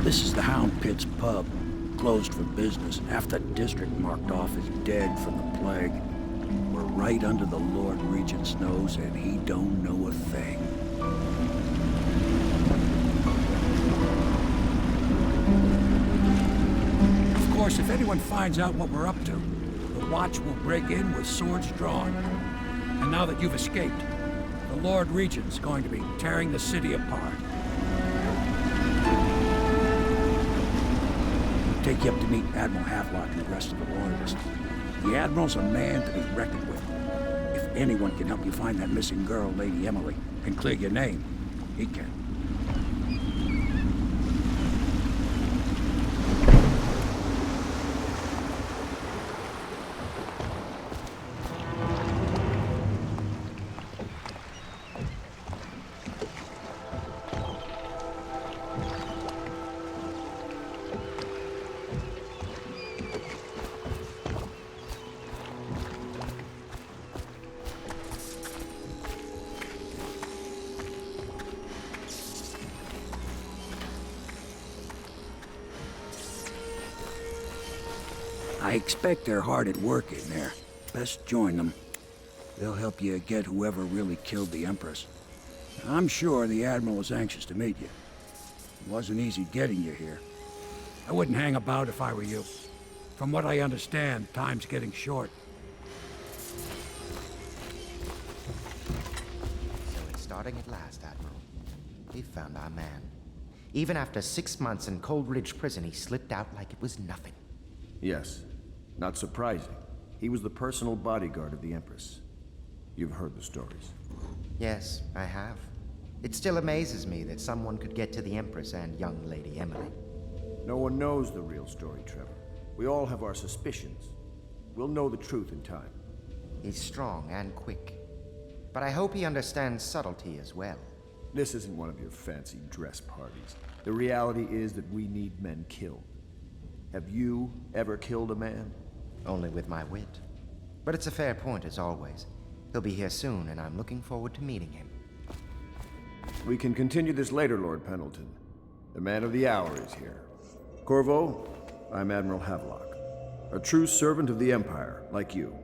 This is the Hound Pit's pub, closed for business. Half the district marked off as dead from the plague. We're right under the Lord Regent's nose, and he don't know a thing. Of course, if anyone finds out what we're up to, the Watch will break in with swords drawn. And now that you've escaped, the Lord Regent's going to be tearing the city apart. Take you up to meet Admiral Havelock and the rest of the Loyalists. The Admiral's a man to be reckoned with. If anyone can help you find that missing girl, Lady Emily, and clear your name, he can. I expect they're hard at work in there. Best join them. They'll help you get whoever really killed the Empress. I'm sure the Admiral is anxious to meet you. It wasn't easy getting you here. I wouldn't hang about if I were you. From what I understand, time's getting short. So it's starting at last, Admiral. We've found our man. Even after 6 months in Cold Ridge Prison, he slipped out like it was nothing. Yes. Not surprising. He was the personal bodyguard of the Empress. You've heard the stories. Yes, I have. It still amazes me that someone could get to the Empress and young Lady Emily. No one knows the real story, Trevor. We all have our suspicions. We'll know the truth in time. He's strong and quick. But I hope he understands subtlety as well. This isn't one of your fancy dress parties. The reality is that we need men killed. Have you ever killed a man? Only with my wit. But it's a fair point as always. He'll be here soon, and I'm looking forward to meeting him. We can continue this later, Lord Pendleton. The man of the hour is here. Corvo, I'm Admiral Havelock. A true servant of the Empire, like you.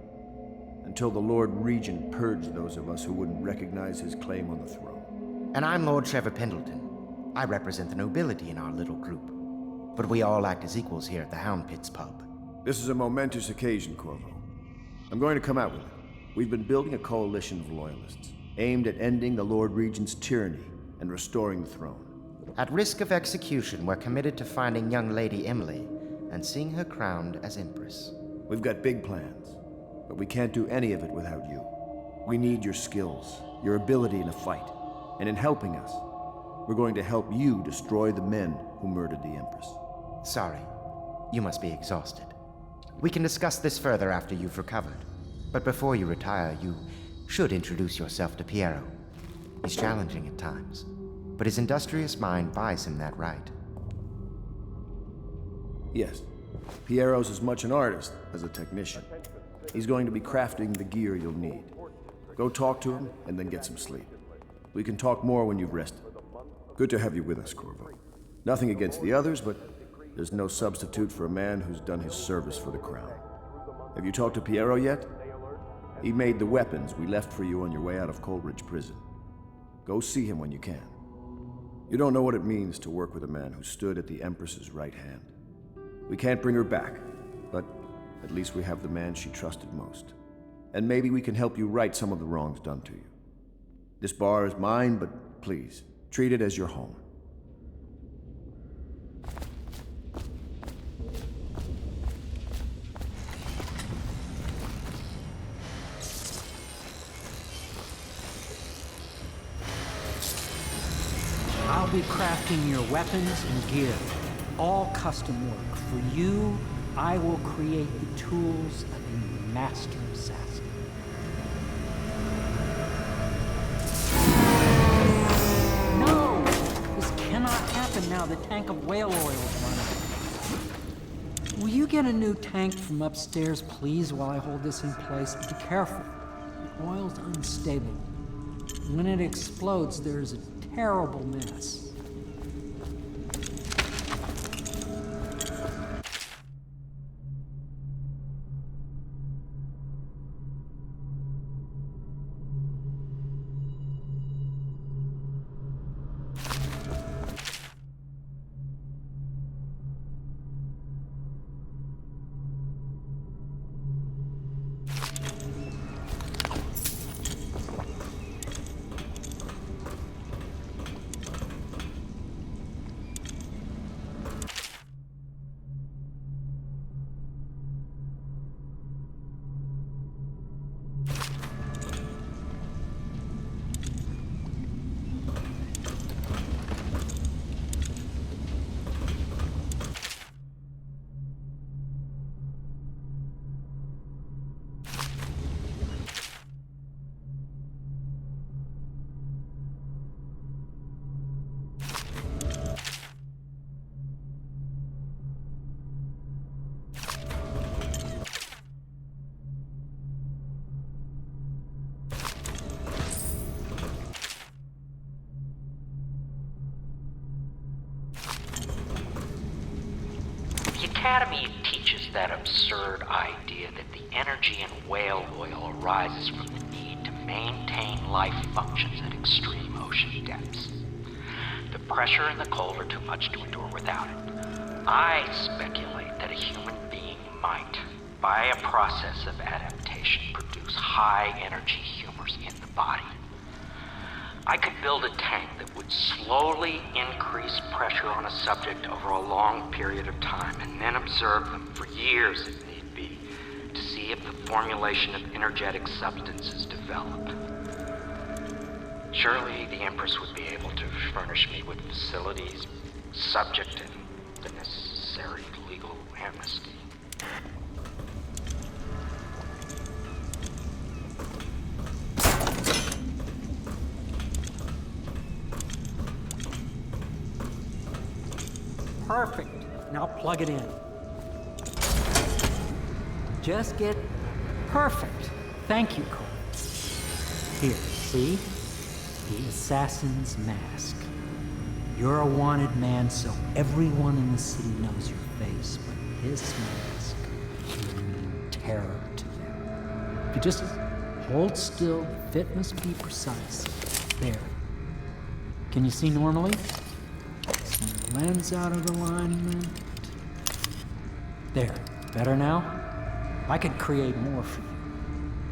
Until the Lord Regent purged those of us who wouldn't recognize his claim on the throne. And I'm Lord Trevor Pendleton. I represent the nobility in our little group. But we all act as equals here at the Hound Pit's pub. This is a momentous occasion, Corvo. I'm going to come out with it. We've been building a coalition of loyalists, aimed at ending the Lord Regent's tyranny and restoring the throne. At risk of execution, we're committed to finding young Lady Emily and seeing her crowned as Empress. We've got big plans, but we can't do any of it without you. We need your skills, your ability in a fight, and in helping us, we're going to help you destroy the men who murdered the Empress. Sorry, you must be exhausted. We can discuss this further after you've recovered. But before you retire, you should introduce yourself to Piero. He's challenging at times, but his industrious mind buys him that right. Yes, Piero's as much an artist as a technician. He's going to be crafting the gear you'll need. Go talk to him, and then get some sleep. We can talk more when you've rested. Good to have you with us, Corvo. Nothing against the others, but there's no substitute for a man who's done his service for the crown. Have you talked to Piero yet? He made the weapons we left for you on your way out of Coleridge Prison. Go see him when you can. You don't know what it means to work with a man who stood at the Empress's right hand. We can't bring her back, but at least we have the man she trusted most. And maybe we can help you right some of the wrongs done to you. This bar is mine, but please, treat it as your home. I'll be crafting your weapons and gear, all custom work. For you, I will create the tools of a master assassin. No! This cannot happen now. The tank of whale oil is running. Will you get a new tank from upstairs, please, while I hold this in place? Be careful. The oil's unstable. When it explodes, there's a terrible mess. Academy teaches that absurd idea that the energy in whale oil arises from the need to maintain life functions at extreme ocean depths. The pressure and the cold are too much to endure without it. I speculate that a human being might, by a process of adaptation, produce high-energy humors in the body. I could build a tank that would slowly increase pressure on a subject over a long period of time, and then observe them for years if need be, to see if the formulation of energetic substances developed. Surely the Empress would be able to furnish me with facilities, subject, and the necessary legal amnesty. Perfect. Now plug it in. Just get perfect. Thank you, Cole. Here, see? The assassin's mask. You're a wanted man, so everyone in the city knows your face, but this mask will mean terror to them. If you just hold still, the fit must be precise. There. Can you see normally? Center lens out of alignment. There. Better now? I could create more for you.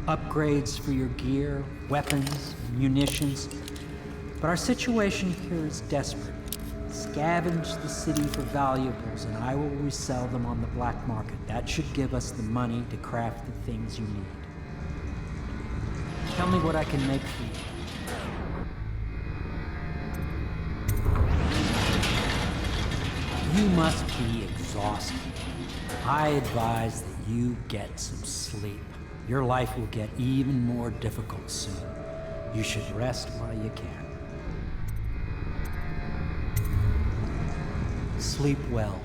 Upgrades for your gear, weapons, munitions. But our situation here is desperate. Scavenge the city for valuables, and I will resell them on the black market. That should give us the money to craft the things you need. Tell me what I can make for you. You must be exhausted. I advise that you get some sleep. Your life will get even more difficult soon. You should rest while you can. Sleep well.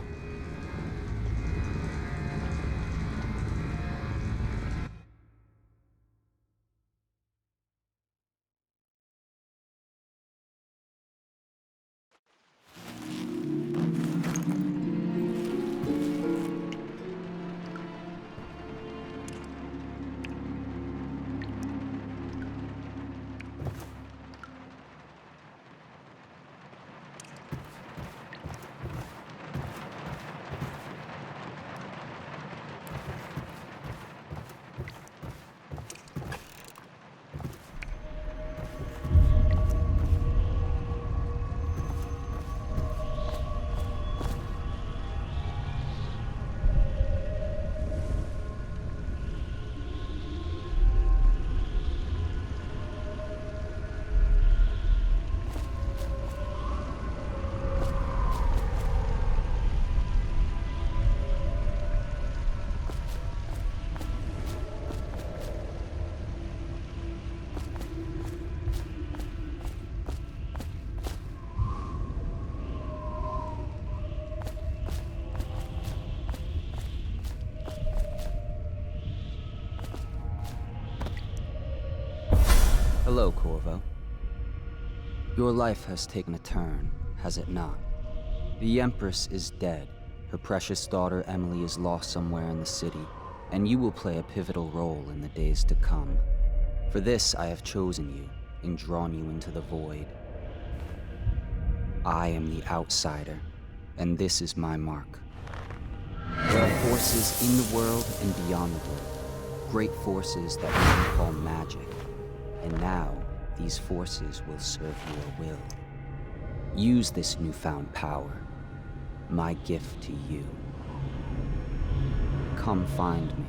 Hello, Corvo. Your life has taken a turn, has it not? The Empress is dead. Her precious daughter Emily is lost somewhere in the city, and you will play a pivotal role in the days to come. For this, I have chosen you and drawn you into the void. I am the outsider, and this is my mark. There are forces in the world and beyond the world, great forces that we can call magic. And now, these forces will serve your will. Use this newfound power, my gift to you. Come find me.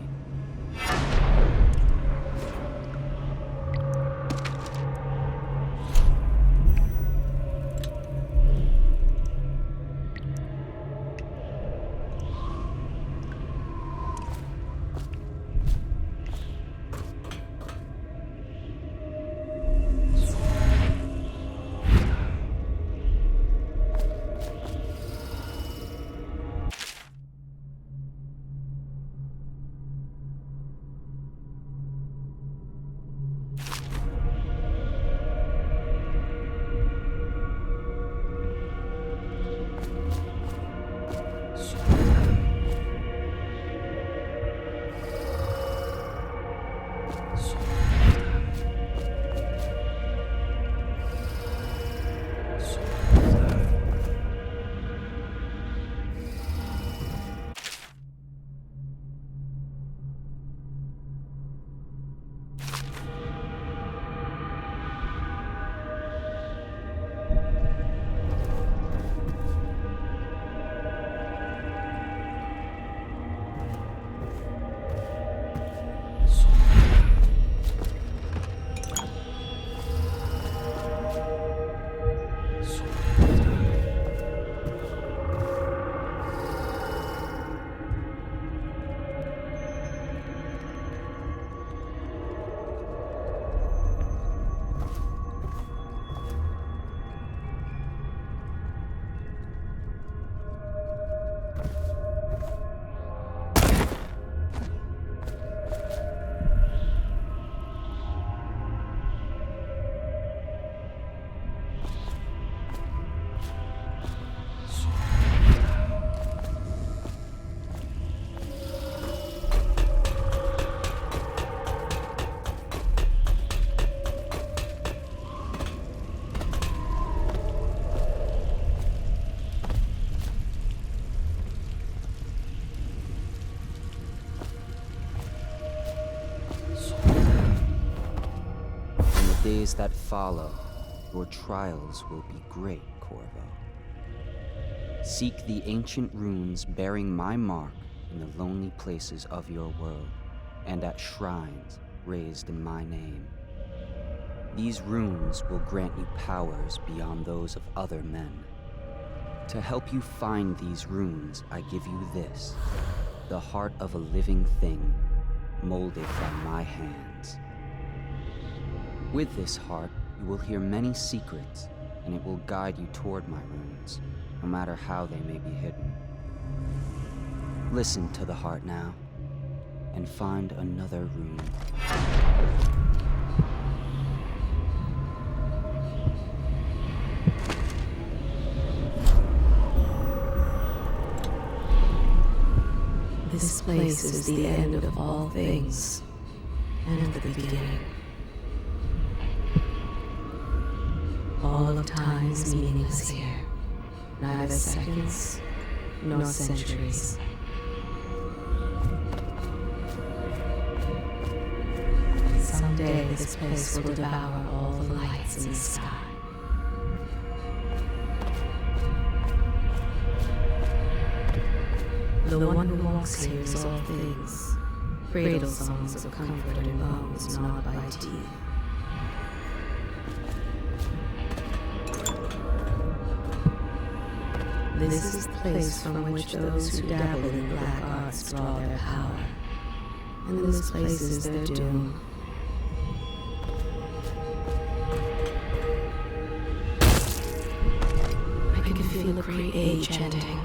days that follow, your trials will be great, Corvo. Seek the ancient runes bearing my mark in the lonely places of your world, and at shrines raised in my name. These runes will grant you powers beyond those of other men. To help you find these runes, I give you this, the heart of a living thing, molded by my hands. With this heart, you will hear many secrets, and it will guide you toward my runes, no matter how they may be hidden. Listen to the heart now, and find another rune. This place is the end of all things, and the beginning. All of time is meaningless here, neither seconds nor centuries. Someday this place will devour all the lights in the sky. The one who walks here is all things. Cradle songs of comfort and bones gnawed by teeth. This is the place from which those who dabble in black arts draw their power. And this place is their doom. I can feel a great age ending.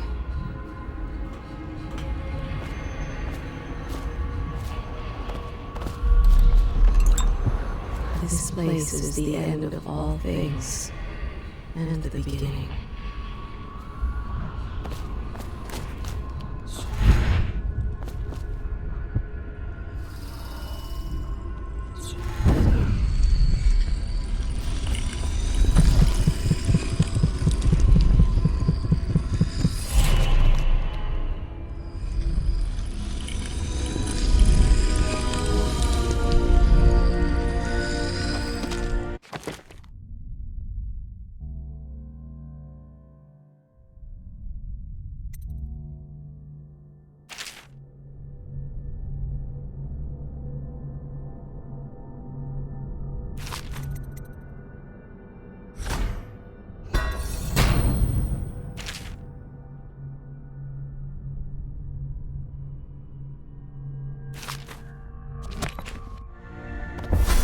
This place is the end of all things, and the beginning.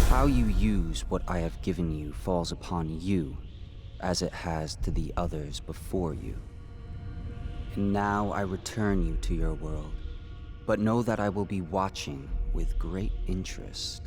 How you use what I have given you falls upon you, as it has to the others before you. And now I return you to your world, but know that I will be watching with great interest.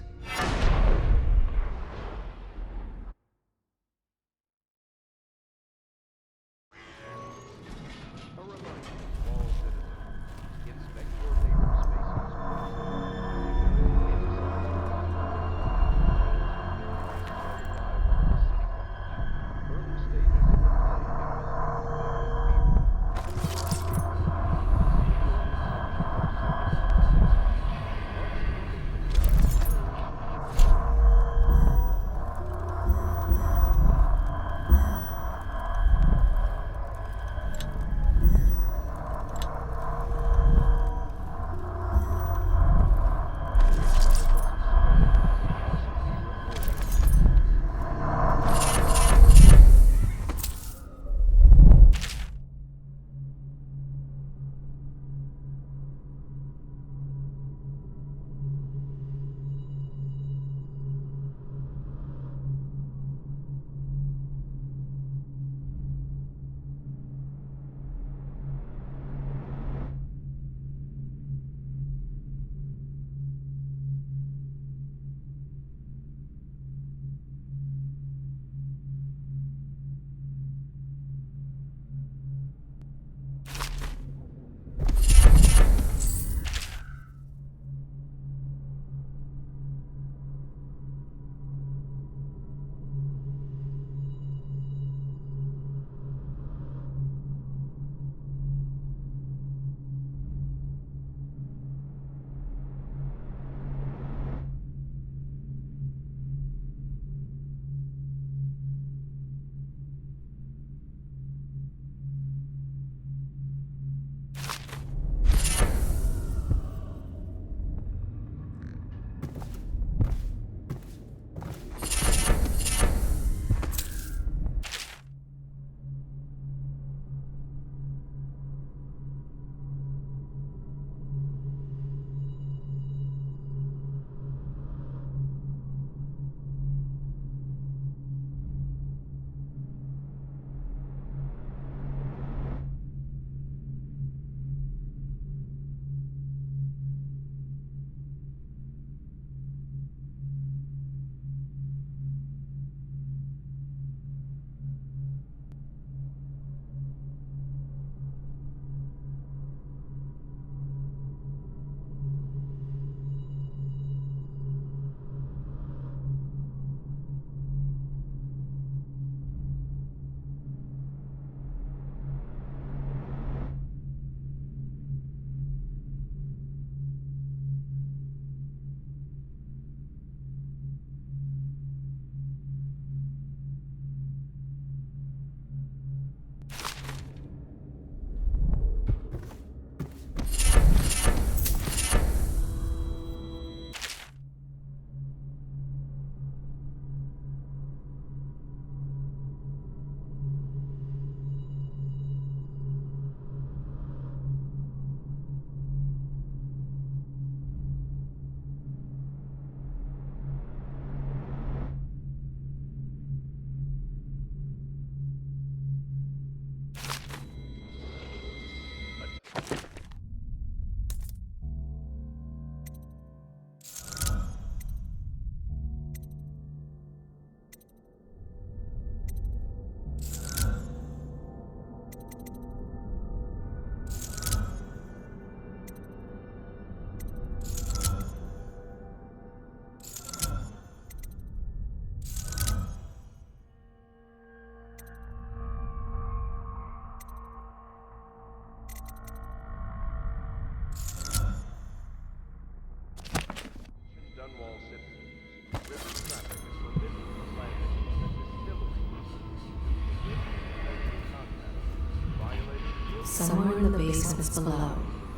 Somewhere in the basements below,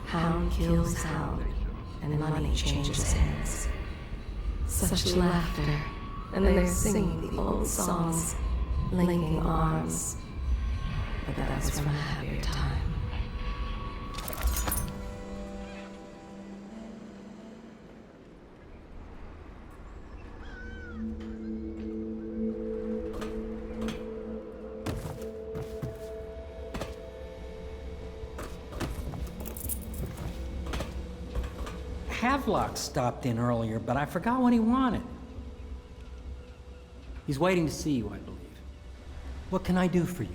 hound kills hound, and money changes hands. Such laughter, and they're singing the old songs, linking arms. But that was from a happier time. Havelock stopped in earlier, but I forgot what he wanted. He's waiting to see you, I believe. What can I do for you?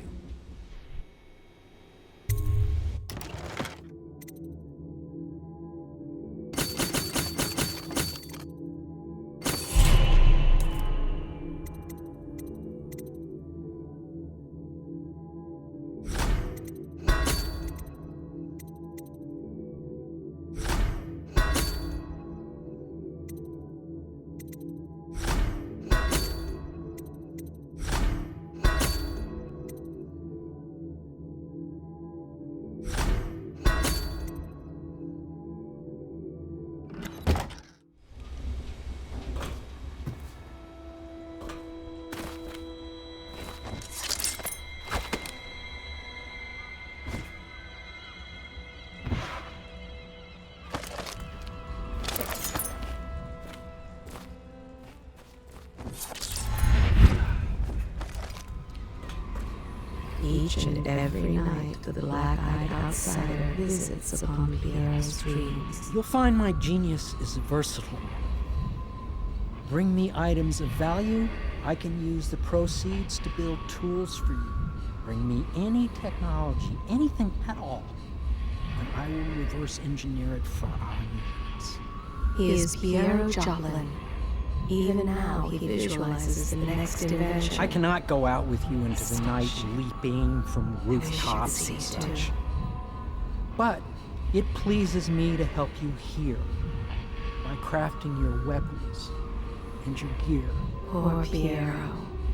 Each and every night, the black-eyed outsider visits upon Pierre's dreams. You'll find my genius is versatile. Bring me items of value, I can use the proceeds to build tools for you. Bring me any technology, anything at all, and I will reverse engineer it for our needs. He is Piero Joplin. Even now, he visualizes the next invention. I cannot go out with you into the night leaping from rooftops and such. But it pleases me to help you here by crafting your weapons and your gear. Poor Piero.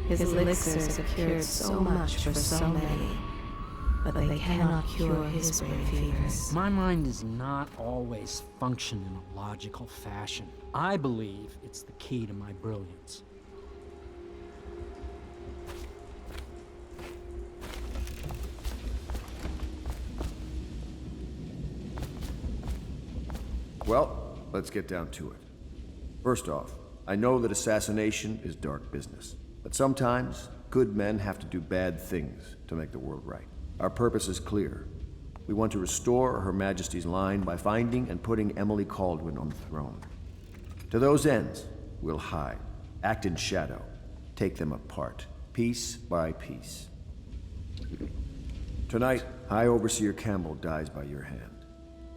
His elixirs have cured so much for so many, but they cannot cure his brain fevers. My mind does not always function in a logical fashion. I believe it's the key to my brilliance. Well, let's get down to it. First off, I know that assassination is dark business, but sometimes good men have to do bad things to make the world right. Our purpose is clear. We want to restore Her Majesty's line by finding and putting Emily Kaldwin on the throne. To those ends, we'll hide, act in shadow, take them apart, piece by piece. Tonight, High Overseer Campbell dies by your hand.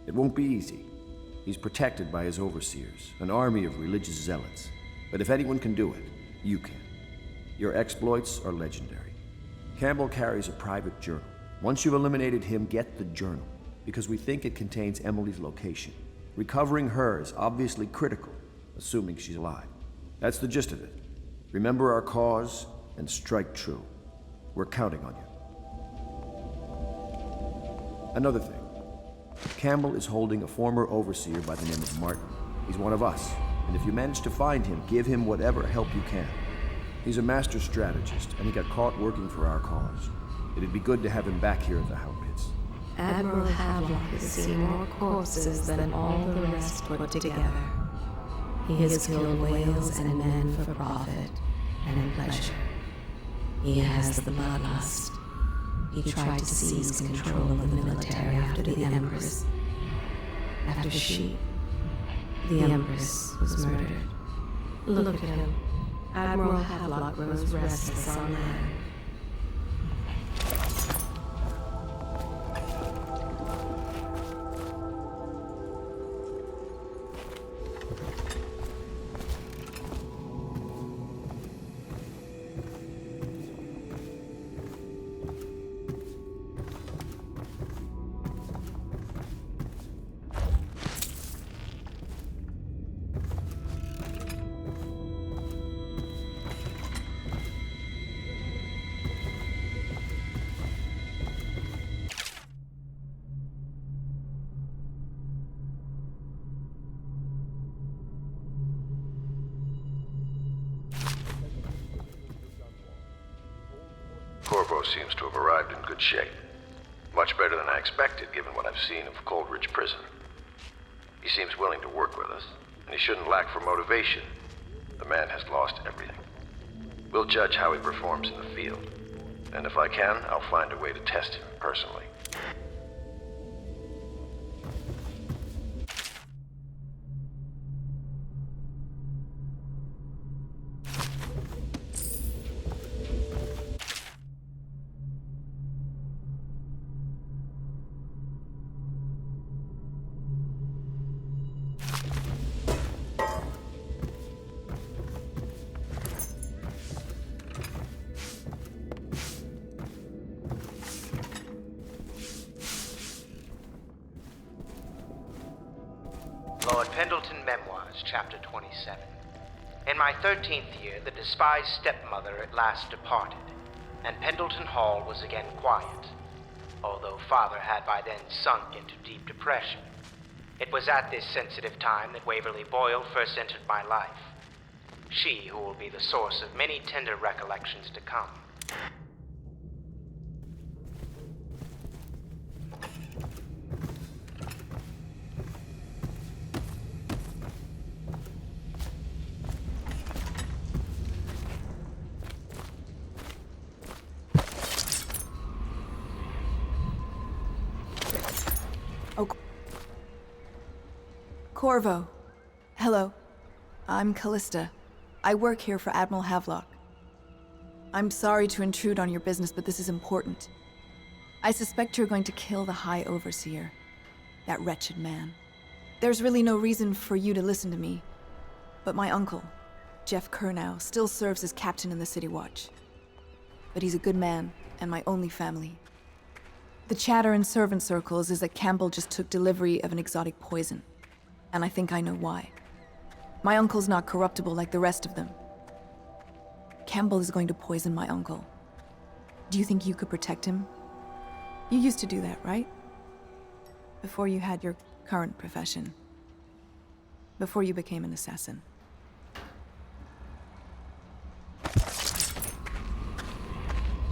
It won't be easy. He's protected by his overseers, an army of religious zealots. But if anyone can do it, you can. Your exploits are legendary. Campbell carries a private journal. Once you've eliminated him, get the journal, because we think it contains Emily's location. Recovering her is obviously critical, assuming she's alive. That's the gist of it. Remember our cause and strike true. We're counting on you. Another thing. Campbell is holding a former overseer by the name of Martin. He's one of us, and if you manage to find him, give him whatever help you can. He's a master strategist, and he got caught working for our cause. It'd be good to have him back here at the Hound Pits. Admiral Havelock has seen more corpses than all the rest put together. He has killed whales and men for profit and in pleasure. He has the bloodlust. He tried to seize control of the military after the Empress. After she, the Empress, was murdered. Look at him. Admiral Havelock grows restless on land. seems to have arrived in good shape. Much better than I expected, given what I've seen of Coldridge Prison. He seems willing to work with us, and he shouldn't lack for motivation. The man has lost everything. We'll judge how he performs in the field. And if I can, I'll find a way to test him personally. Lord Pendleton Memoirs, Chapter 27. In my 13th year, the despised stepmother at last departed, and Pendleton Hall was again quiet, although Father had by then sunk into deep depression. It was at this sensitive time that Waverly Boyle first entered my life. She who will be the source of many tender recollections to come. Corvo. Hello. I'm Callista. I work here for Admiral Havelock. I'm sorry to intrude on your business, but this is important. I suspect you're going to kill the High Overseer. That wretched man. There's really no reason for you to listen to me. But my uncle, Jeff Kernow, still serves as captain in the City Watch. But he's a good man, and my only family. The chatter in servant circles is that Campbell just took delivery of an exotic poison. And I think I know why. My uncle's not corruptible like the rest of them. Campbell is going to poison my uncle. Do you think you could protect him? You used to do that, right? Before you had your current profession. Before you became an assassin.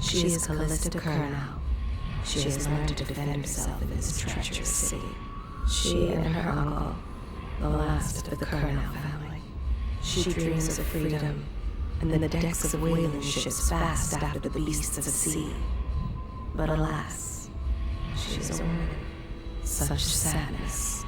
She is Callista Kernow. She has learned to defend herself in this treacherous city. She and her uncle, the last of the Kernow family. She dreams of freedom, and the decks of whaling ships fast after the beasts of the sea. But alas, she is a woman. Such sadness.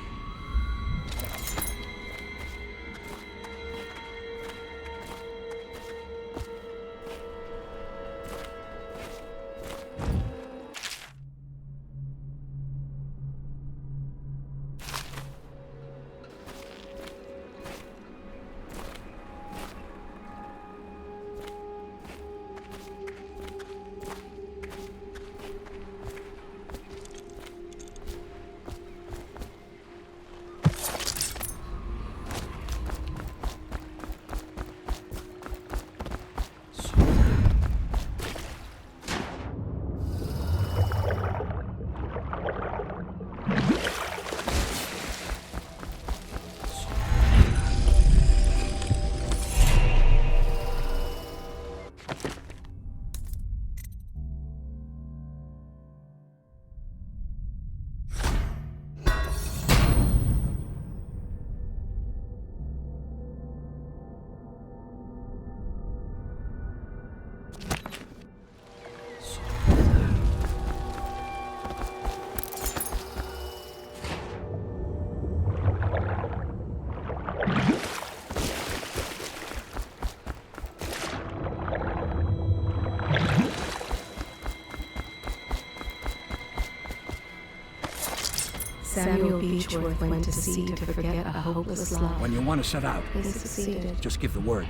Samuel Beechworth went to sea to forget a hopeless love. When you want to set out, He succeeded. just give the word.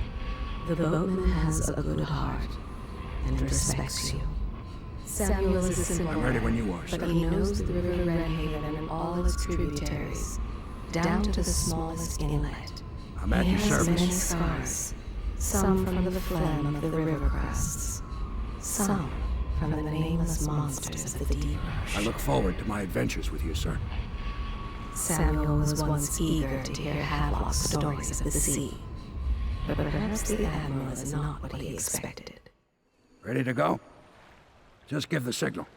The boatman has a good heart and respects you. Samuel is a simple I'm ready man, when you are, but sir. he knows the River Redhaven and all its tributaries, down to the smallest inlet. I'm at He your has many service. scars, some from the phlegm of the river crests, some from the nameless monsters of the deep I rush. look forward to my adventures with you, sir. Samuel was once eager to hear Havelock's stories of the sea, but perhaps the Admiral is not what he expected. Ready to go? Just give the signal.